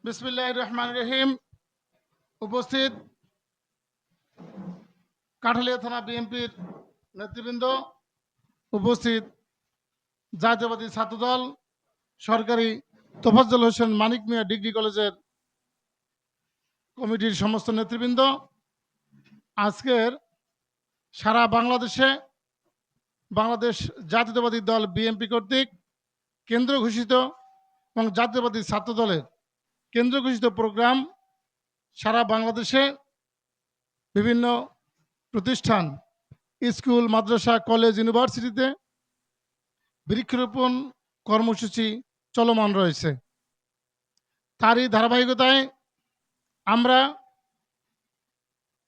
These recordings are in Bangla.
বিসমিল্লাহির রহমানির রহিম। উপস্থিত কাঠালিয়া থানা বিএনপির নেতৃবৃন্দ, উপস্থিত জাতীয়বাদী ছাত্রদল সরকারি তোফাজ্জল হোসেন মানিক মিয়া ডিগ্রি কলেজের কমিটির সমস্ত নেতৃবৃন্দ, আজকের সারা বাংলাদেশে বাংলাদেশ জাতীয়তাবাদী দল বিএনপি কর্তৃক কেন্দ্র ঘোষিত এবং জাতীয়বাদী ছাত্রদলের কেন্দ্র ঘোষিত প্রোগ্রাম সারা বাংলাদেশে বিভিন্ন প্রতিষ্ঠান, স্কুল, মাদ্রাসা, কলেজ, ইউনিভার্সিটিতে বৃক্ষরোপণ কর্মসূচি চলমান রয়েছে। তারই ধারাবাহিকতায় আমরা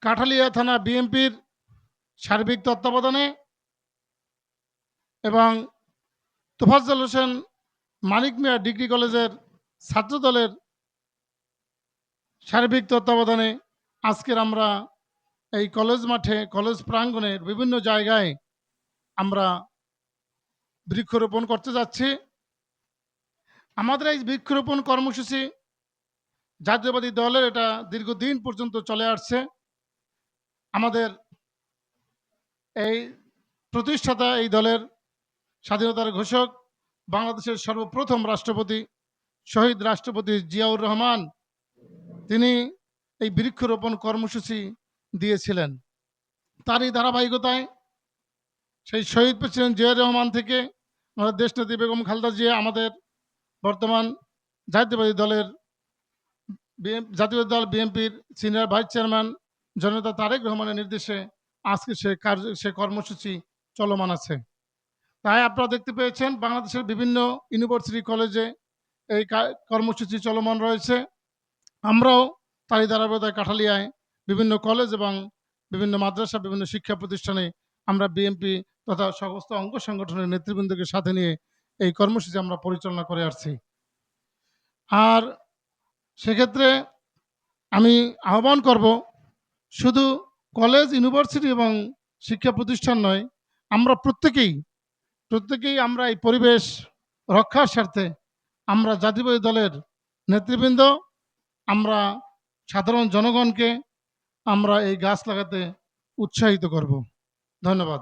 কাঠালিয়া থানা বিএনপির সার্বিক তত্ত্বাবধানে এবং তোফাজ্জল হোসেন মানিক মিয়া ডিগ্রি কলেজের ছাত্রদলের সার্বিক তত্ত্বাবধানে আজকের আমরা এই কলেজ মাঠে, কলেজ প্রাঙ্গণের বিভিন্ন জায়গায় আমরা বৃক্ষরোপণ করতে যাচ্ছি। আমাদের এই বৃক্ষরোপণ কর্মসূচি জাতীয়বাদী দলের এটা দীর্ঘদিন পর্যন্ত চলে আসছে। আমাদের এই প্রতিষ্ঠাতা, এই দলের স্বাধীনতার ঘোষক, বাংলাদেশের সর্বপ্রথম রাষ্ট্রপতি শহীদ রাষ্ট্রপতি জিয়াউর রহমান, তিনি এই বৃক্ষরোপণ কর্মসূচি দিয়েছিলেন। তারই ধারাবাহিকতায় সেই শহীদ প্রেসিডেন্ট জিয়াউর রহমান থেকে আমাদের দেশনেত্রী বেগম খালেদা জিয়া, আমাদের বর্তমান জাতীয়বাদী দল বিএনপির সিনিয়র ভাইস চেয়ারম্যান জননেতা তারেক রহমানের নির্দেশে আজকে সে কর্মসূচি চলমান আছে। তাই আপনারা দেখতে পেয়েছেন বাংলাদেশের বিভিন্ন ইউনিভার্সিটি, কলেজে এই কর্মসূচি চলমান রয়েছে। আমরাও তারই ধারাবাহিকতায় কাঠালিয়ায় বিভিন্ন কলেজ এবং বিভিন্ন মাদ্রাসা, বিভিন্ন শিক্ষা প্রতিষ্ঠানে আমরা বিএনপি তথা সমস্ত অঙ্গ সংগঠনের নেতৃবৃন্দকে সাথে নিয়ে এই কর্মসূচি আমরা পরিচালনা করে আসছি। আর সেক্ষেত্রে আমি আহ্বান করব, শুধু কলেজ, ইউনিভার্সিটি এবং শিক্ষা প্রতিষ্ঠান নয়, আমরা প্রত্যেকেই আমরা এই পরিবেশ রক্ষার স্বার্থে আমরা জাতীয়বাদী দলের নেতৃবৃন্দ, আমরা সাধারণ জনগণকে আমরা এই গাছ লাগাতে উৎসাহিত করব। ধন্যবাদ।